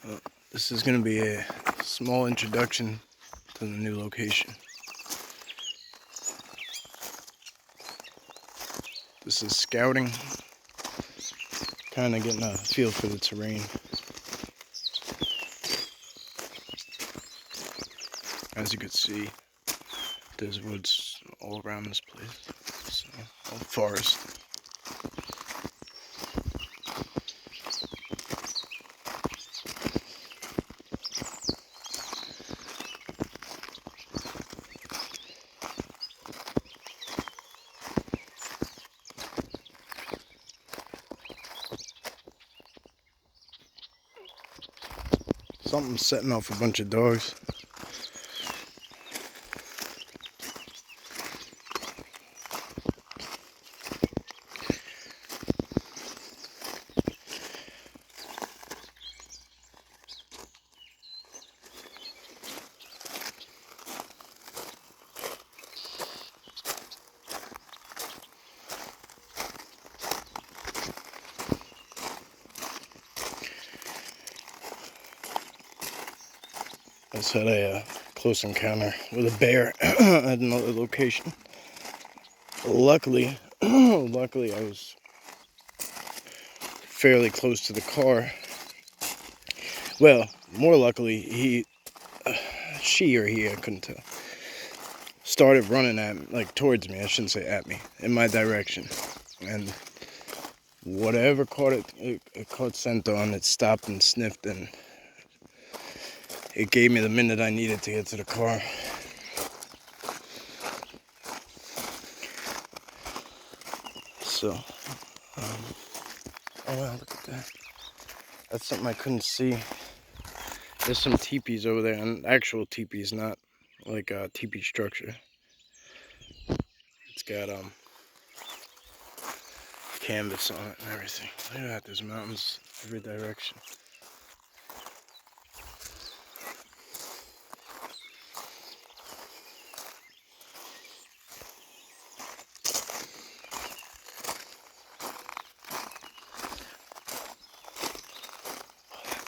Uh, this is going to be a small introduction to the new location. This is scouting, kind of getting a feel for the terrain. As you can see, there's woods all around this place, so all forest. Something's setting off a bunch of dogs. I just had a close encounter with a bear at another location. Luckily, luckily I was fairly close to the car. Well, more luckily, she or he, I couldn't tell, started running towards me. I shouldn't say at me, in my direction. And whatever caught it caught scent on, it stopped and sniffed, and it gave me the minute I needed to get to the car. So, oh wow, look at that. That's something I couldn't see. There's some teepees over there, and actual teepees, not like a teepee structure. It's got canvas on it and everything. Look at that, there's mountains every direction.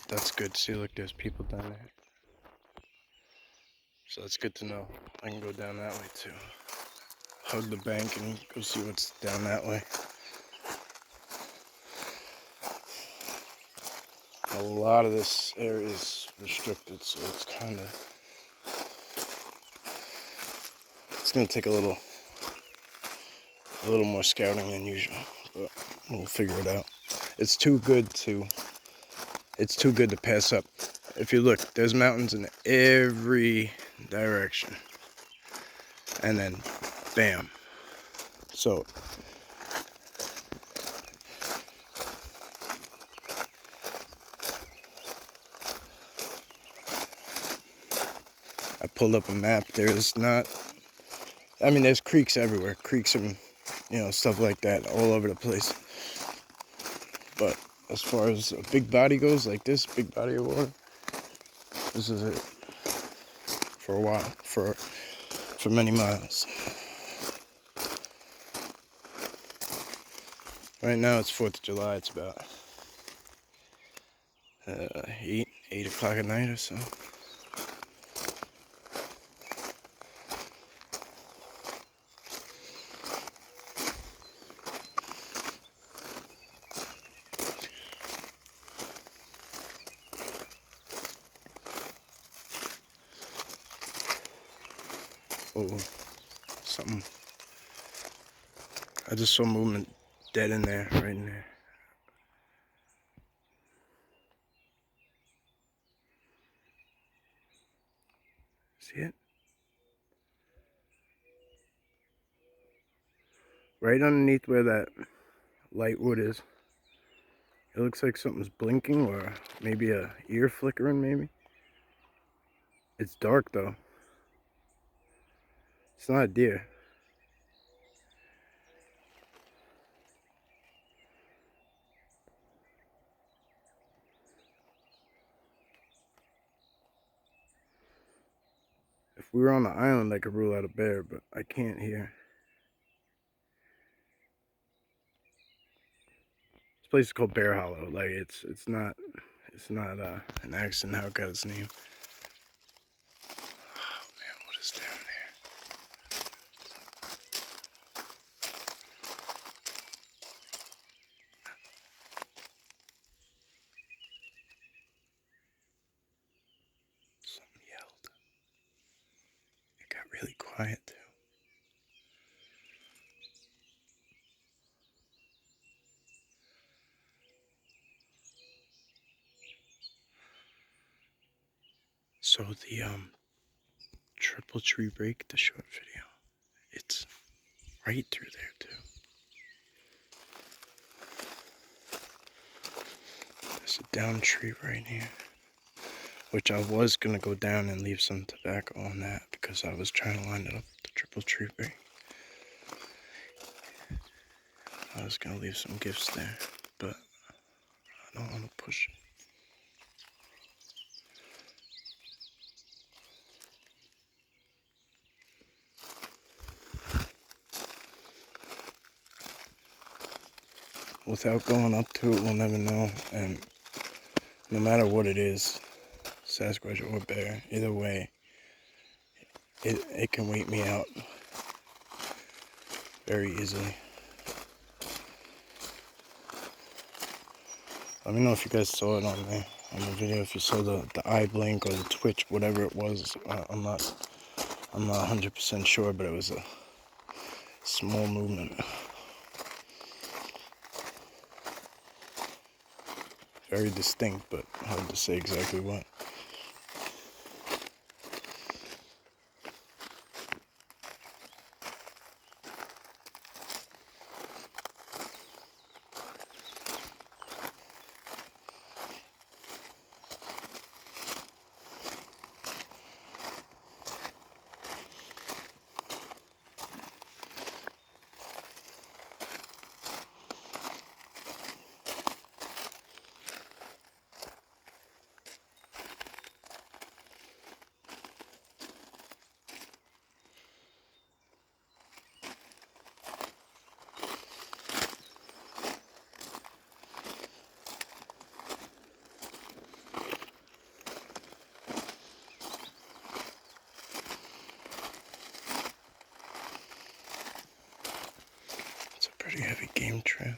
That's good. See, look, there's people down there. So that's good to know. I can go down that way too. Hug the bank and go see what's down that way. A lot of this area is restricted, so it's gonna take a little more scouting than usual, but we'll figure it out. It's too good to pass up. If you look, there's mountains in every direction, and then bam. So I pulled up a map. There's creeks everywhere, creeks and stuff like that all over the place. But as far as a big body goes, like this big body of water, this is it for a while, for many miles. Right now it's 4th of July. It's about 8 o'clock at night or so. Oh, something. I just saw movement dead in there, right in there. See it? Right underneath where that light wood is. It looks like something's blinking, or maybe a ear flickering, maybe. It's dark though. It's not a deer. If we were on the island, I could rule out a bear, but I can't here. This place is called Bear Hollow. Like it's It's not an accident how it got its name. Oh man, what is down there? Something yelled. It got really quiet too. So the triple tree break, the short video, it's right through there too. There's a down tree right here, which I was gonna go down and leave some tobacco on that because I was trying to line it up with the triple tree break. I was gonna leave some gifts there, but I don't want to push it. Without going up to it, we'll never know, and no matter what it is, Sasquatch or bear, either way, it can wait me out very easily. Let me know if you guys saw it on the video, if you saw the eye blink or the twitch, whatever it was. I'm not 100% sure, but it was a small movement. Very distinct, but hard to say exactly what. It's a pretty heavy game trail.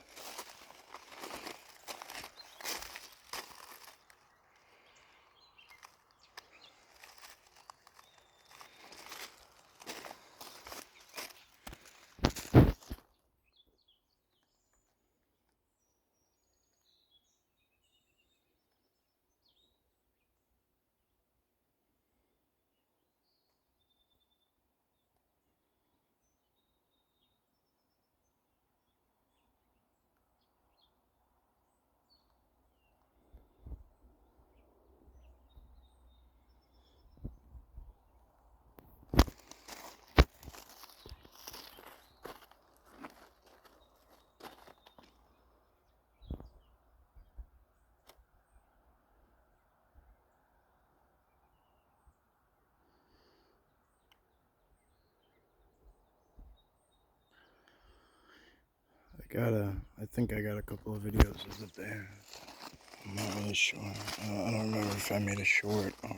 I think I got a couple of videos of it there. I'm not really sure. I don't remember if I made a short or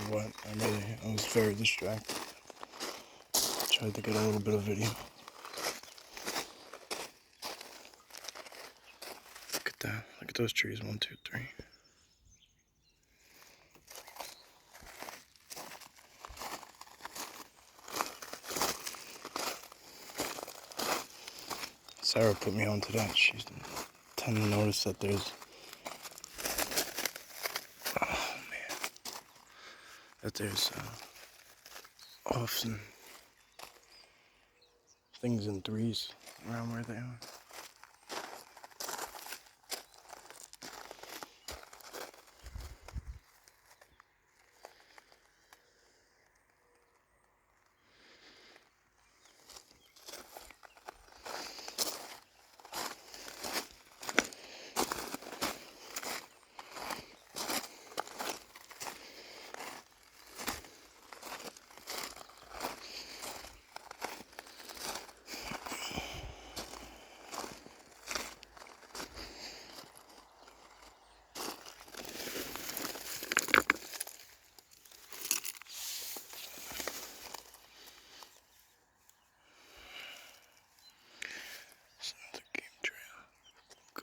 what. I was very distracted. Tried to get a little bit of video. Look at that. Look at those trees. 1, 2, 3. Sarah put me onto that. She's tend to notice that there's, oh man, that there's often things in threes around where they are.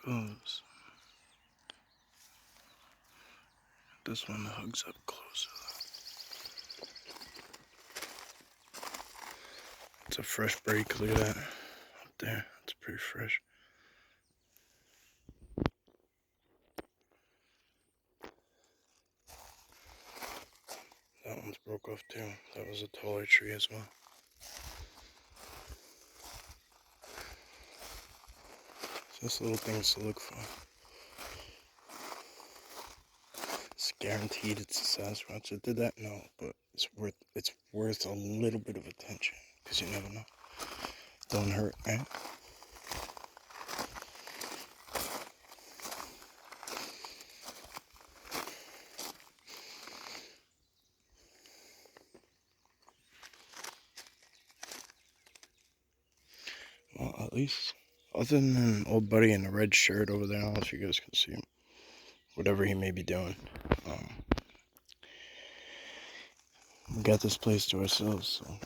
suppose this one hugs up closer. It's a fresh break. Look at that up there. It's pretty fresh. That one's broke off too. That was a taller tree as well. Just little things to look for. It's guaranteed it's a Sasquatch that did that? No, but it's worth a little bit of attention, because you never know. Don't hurt, right? Well, at least, other than an old buddy in a red shirt over there, I don't know if you guys can see him. Whatever he may be doing. We got this place to ourselves, so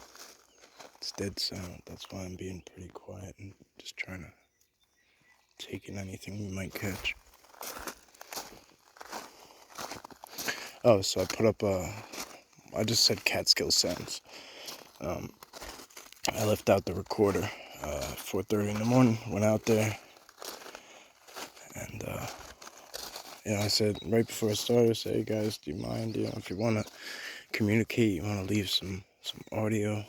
it's dead silent. That's why I'm being pretty quiet and just trying to take in anything we might catch. Oh, so I put up I just said Catskill Sounds. I left out the recorder 4:30 in the morning, went out there, and I said right before I started, I said, hey guys, do you mind, if you want to communicate, you want to leave some audio,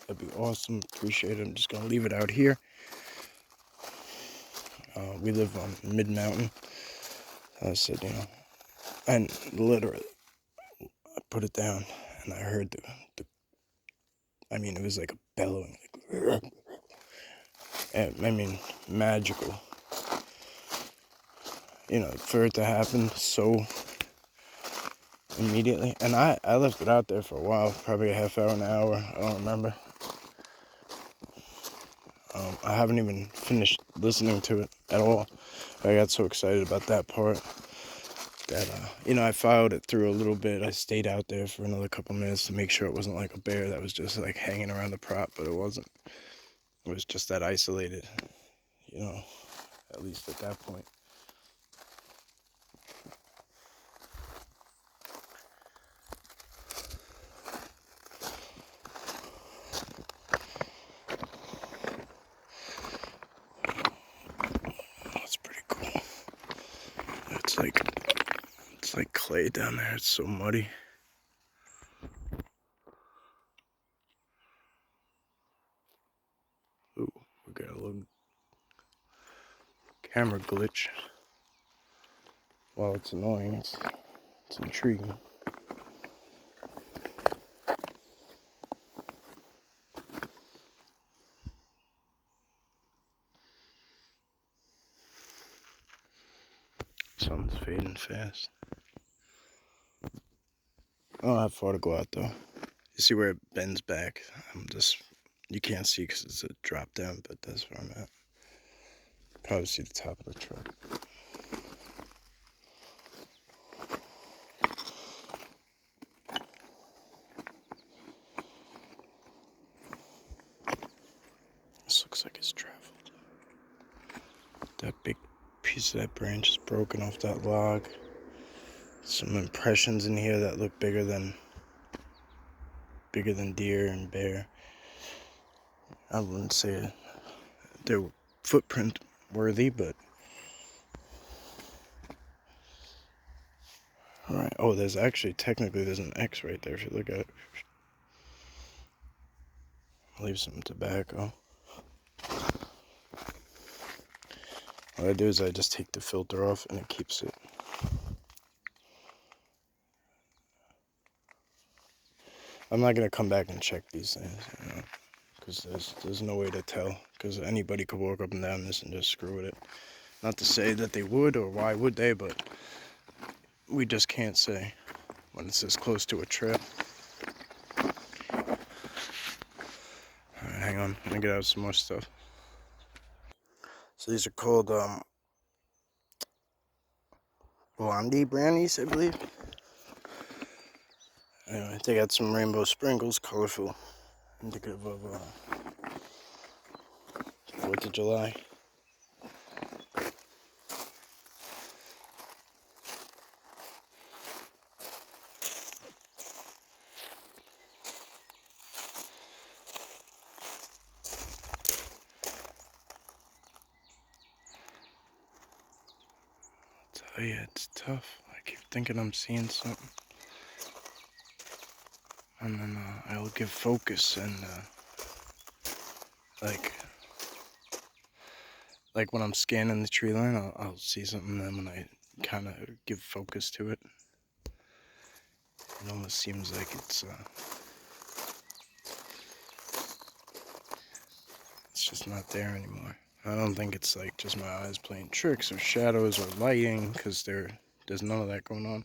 that'd be awesome, appreciate it. I'm just going to leave it out here. We live on mid-mountain. I said, and literally, I put it down, and I heard it was like a bellowing, and magical. For it to happen so immediately. And I left it out there for a while, probably a half hour, an hour, I don't remember. I haven't even finished listening to it at all. I got so excited about that part that, I followed it through a little bit. I stayed out there for another couple minutes to make sure it wasn't like a bear that was just like hanging around the prop, but it wasn't. It was just that isolated, at least at that point. That's pretty cool. It's like clay down there. It's so muddy. Ooh, we got a little camera glitch. While it's annoying, it's intriguing. Sun's fading fast. I don't have far to go out though. You see where it bends back? You can't see because it's a drop down, but that's where I'm at. Probably see the top of the truck. This looks like it's traveled. That big piece of that branch is broken off that log. Some impressions in here that look bigger than deer and bear. I wouldn't say they're footprint worthy, but all right. Oh, there's an X right there if you look at it. I'll leave some tobacco. What I do is I just take the filter off and it keeps it. I'm not gonna come back and check these things, because there's no way to tell, because anybody could walk up and down this and just screw with it. Not to say that they would, or why would they, but we just can't say when it's this close to a trail. Alright, hang on, I'm gonna get out some more stuff. So these are called Blondie brownies, I believe. Anyway, they got some rainbow sprinkles, colorful, indicative of 4th of July. Oh yeah, it's tough. I keep thinking I'm seeing something. And then I'll give focus and like when I'm scanning the tree line, I'll see something. And then when I kind of give focus to it, it almost seems like it's just not there anymore. I don't think it's like just my eyes playing tricks or shadows or lighting, because there's none of that going on.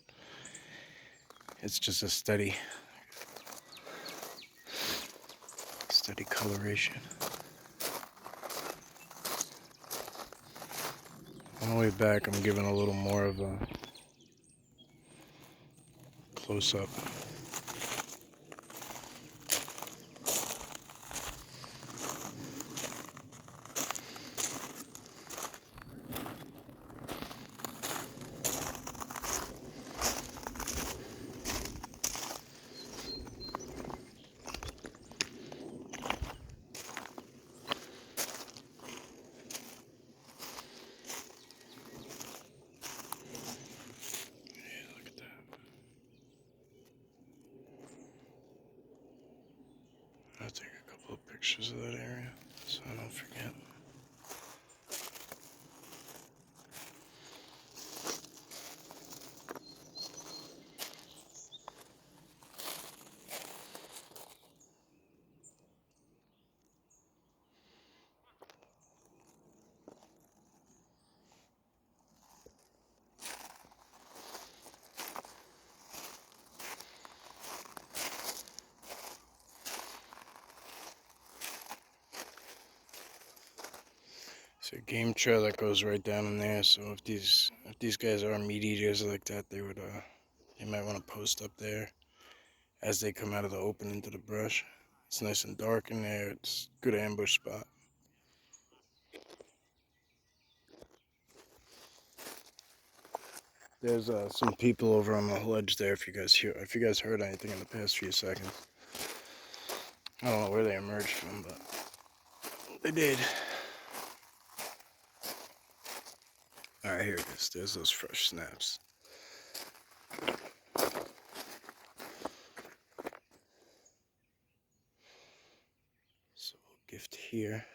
It's just a steady coloration. On the way back, I'm giving a little more of a close-up. Look at that. I'll take a couple of pictures of that area so I don't forget. It's a game trail that goes right down in there, so if these guys are meat eaters like that, they might want to post up there as they come out of the open into the brush. It's nice and dark in there. It's a good ambush spot. There's some people over on the ledge there. If you guys heard anything in the past few seconds, I don't know where they emerged from, but they did. All right, here it is. There's those fresh snaps. So we'll gift here.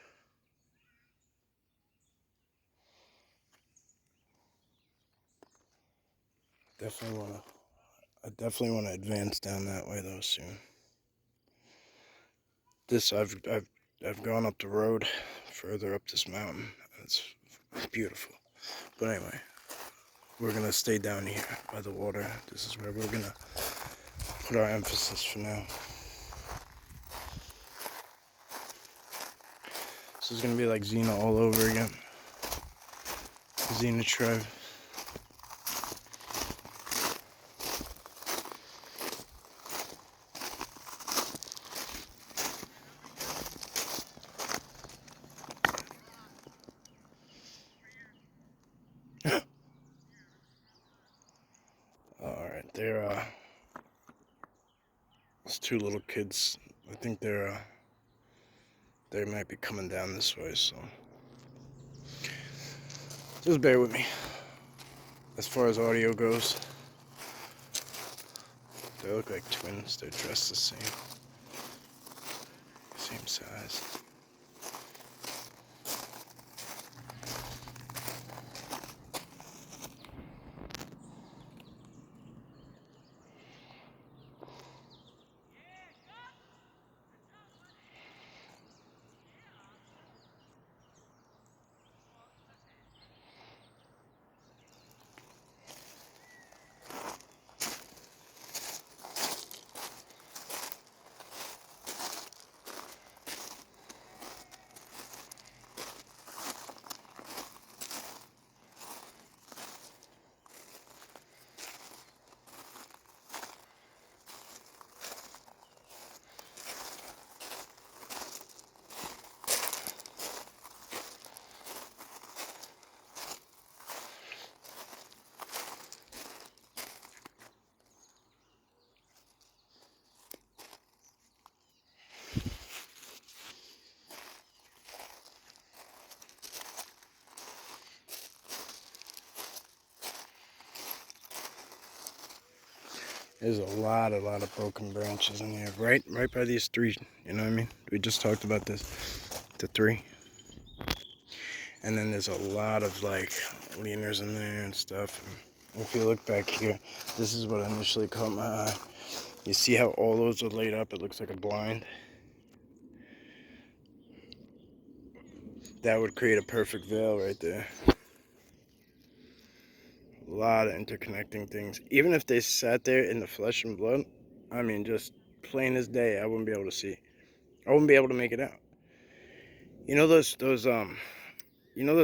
I definitely wanna advance down that way though soon. I've gone up the road further up this mountain. It's beautiful. But anyway, we're gonna stay down here by the water. This is where we're gonna put our emphasis for now. This is gonna be like Xena all over again. Xena tribe. Alright, it's two little kids. I think they might be coming down this way, so just bear with me. As far as audio goes, they look like twins. They're dressed the same size. There's a lot of broken branches in here, right by these three. You know what I mean? We just talked about this, the three. And then there's a lot of like leaners in there and stuff. And if you look back here, this is what initially caught my eye. You see how all those are laid up? It looks like a blind. That would create a perfect veil right there. A lot of interconnecting things. Even if they sat there in the flesh and blood, I mean, just plain as day, I wouldn't be able to see. I wouldn't be able to make it out. You know those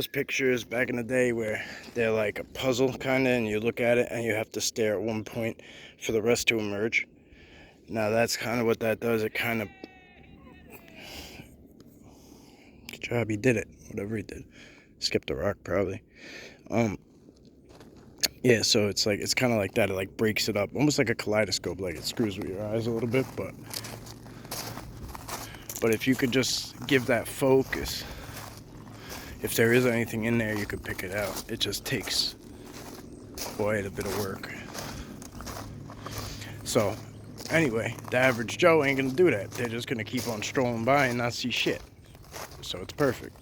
pictures back in the day where they're like a puzzle kind of, and you look at it and you have to stare at one point for the rest to emerge? Now that's kind of what that does. It kind of, good job, he did it. Whatever he did, skipped a rock probably. Yeah, so it's kind of like that. It like breaks it up, almost like a kaleidoscope. Like it screws with your eyes a little bit, but if you could just give that focus, if there is anything in there, you could pick it out. It just takes quite a bit of work. So anyway, the average Joe ain't gonna do that. They're just gonna keep on strolling by and not see shit. So it's perfect.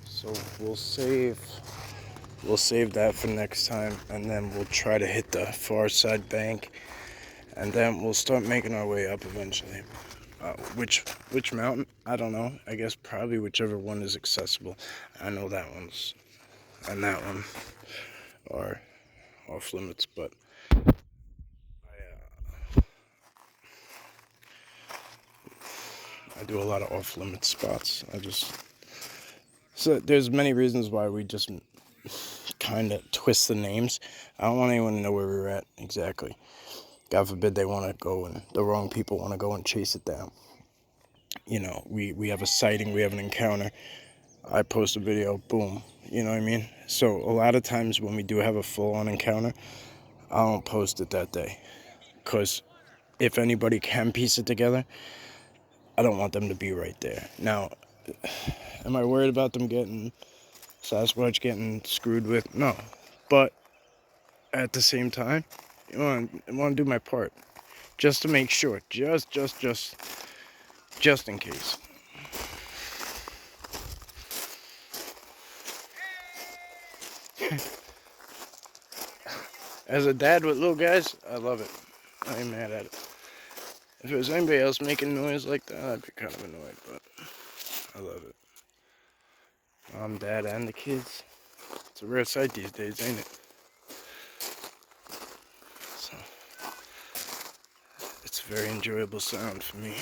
So we'll save that for next time, and then we'll try to hit the far side bank, and then we'll start making our way up eventually. Which mountain? I don't know. I guess probably whichever one is accessible. I know that one's and that one are off limits, but I do a lot of off limits spots. So there's many reasons why we just kind of twist the names. I don't want anyone to know where we're at exactly. God forbid they want to go and the wrong people want to go and chase it down. You know, we have a sighting, we have an encounter. I post a video, boom. You know what I mean? So a lot of times when we do have a full-on encounter, I don't post it that day. Because if anybody can piece it together, I don't want them to be right there. Now, am I worried about them getting Sasquatch getting screwed with? No. But at the same time, I want to do my part. Just to make sure. Just in case. As a dad with little guys, I love it. I ain't mad at it. If it was anybody else making noise like that, I'd be kind of annoyed, but I love it. Mom, dad, and the kids. It's a rare sight these days, ain't it? So, it's a very enjoyable sound for me.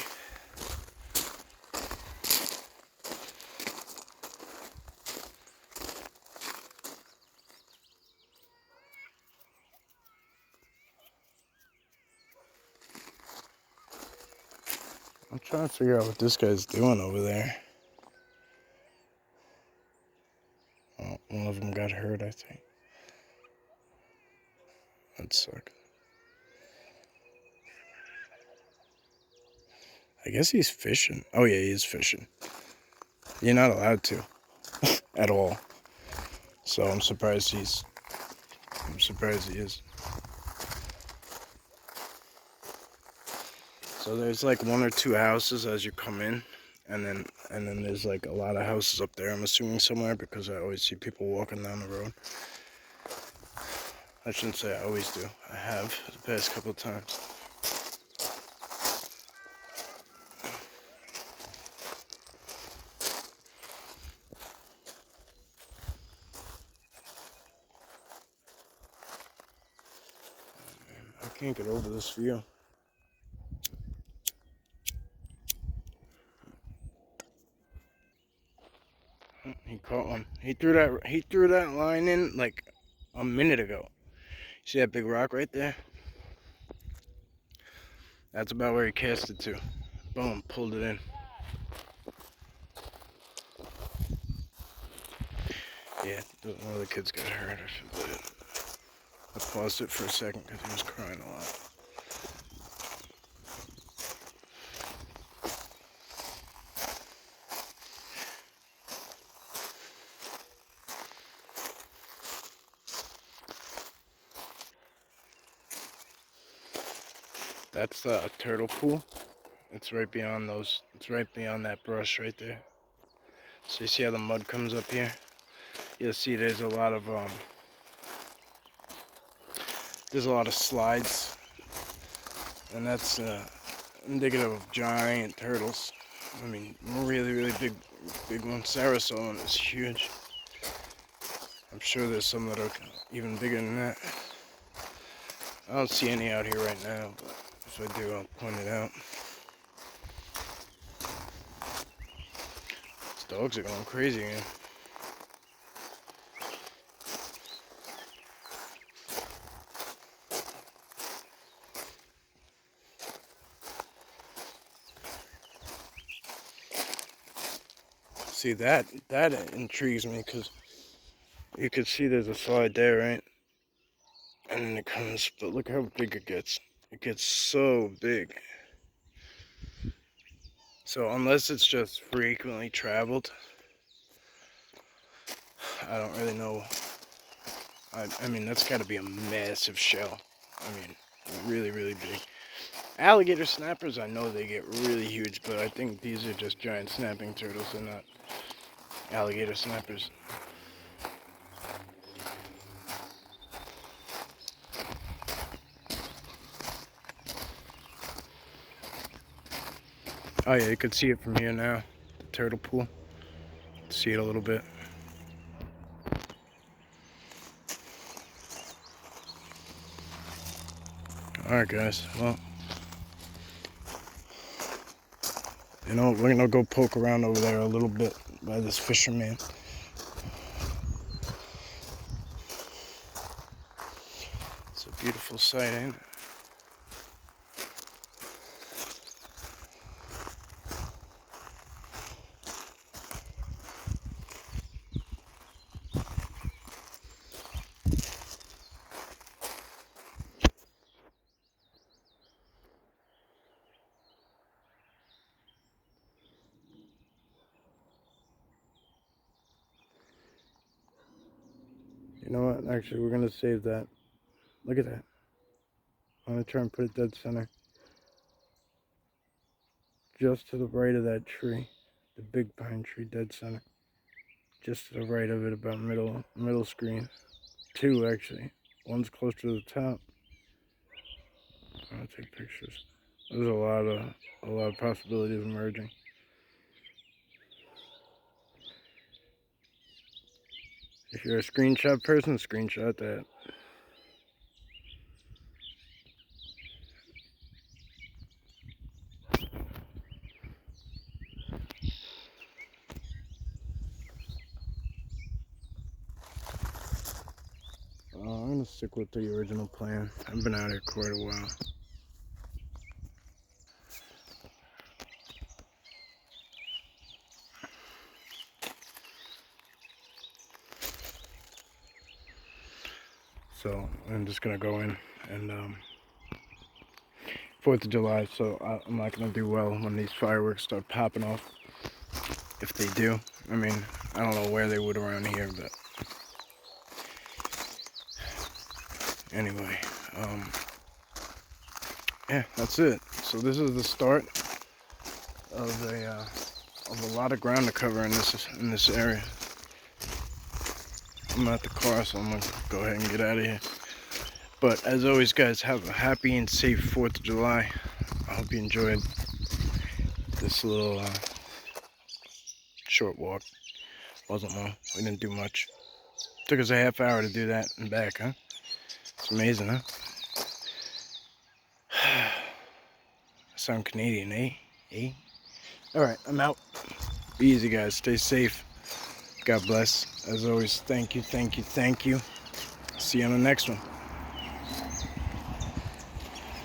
I'm trying to figure out what this guy's doing over there. Oh, one of them got hurt, I think. That sucks. I guess he's fishing. Oh yeah, he is fishing. You're not allowed to. At all. So I'm surprised he is. So there's like one or two houses as you come in, and then there's like a lot of houses up there, I'm assuming somewhere, because I always see people walking down the road. I shouldn't say I always do. I have the past couple of times. I can't get over this view. He caught one. He threw that line in like a minute ago. See that big rock right there? That's about where he cast it to. Boom, pulled it in. Yeah, one of the kids got hurt. I feel bad. I paused it for a second because he was crying a lot. That's the turtle pool. It's right beyond those. It's right beyond that brush right there. So you see how the mud comes up here? You'll see there's a lot of slides, and that's indicative of giant turtles. I mean, really, really big ones. Sargassum is huge. I'm sure there's some that are even bigger than that. I don't see any out here right now, but if I do, I'll point it out. These dogs are going crazy again. See, that intrigues me, because you can see there's a slide there, right? And then it comes, but look how big it gets. It gets so big. So unless it's just frequently traveled, I don't really know. I mean, that's got to be a massive shell. I mean, really, really big. Alligator snappers, I know they get really huge, but I think these are just giant snapping turtles. They're not alligator snappers. Oh yeah, you can see it from here now, the turtle pool. See it a little bit. Alright guys, well, you know, we're gonna go poke around over there a little bit by this fisherman. It's a beautiful sight, ain't it? You know what? Actually, we're going to save that. Look at that. I'm going to try and put it dead center. Just to the right of that tree. The big pine tree, dead center. Just to the right of it, about middle screen. Two, actually. One's closer to the top. I'm going to take pictures. There's a lot of possibilities emerging. If you're a screenshot person, screenshot that. I'm going to stick with the original plan. I've been out here quite a while. So I'm just going to go in and 4th of July, so I'm not going to do well when these fireworks start popping off. If they do. I mean, I don't know where they would around here, but anyway, yeah, that's it. So this is the start of a lot of ground to cover in this area. I'm at the car, so I'm gonna go ahead and get out of here. But as always, guys, have a happy and safe 4th of July. I hope you enjoyed this little short walk. Wasn't long. We didn't do much. Took us a half hour to do that and back, huh? It's amazing, huh? I sound Canadian, eh? Eh? Alright, I'm out. Be easy, guys. Stay safe. God bless. As always, thank you, thank you, thank you. See you on the next one.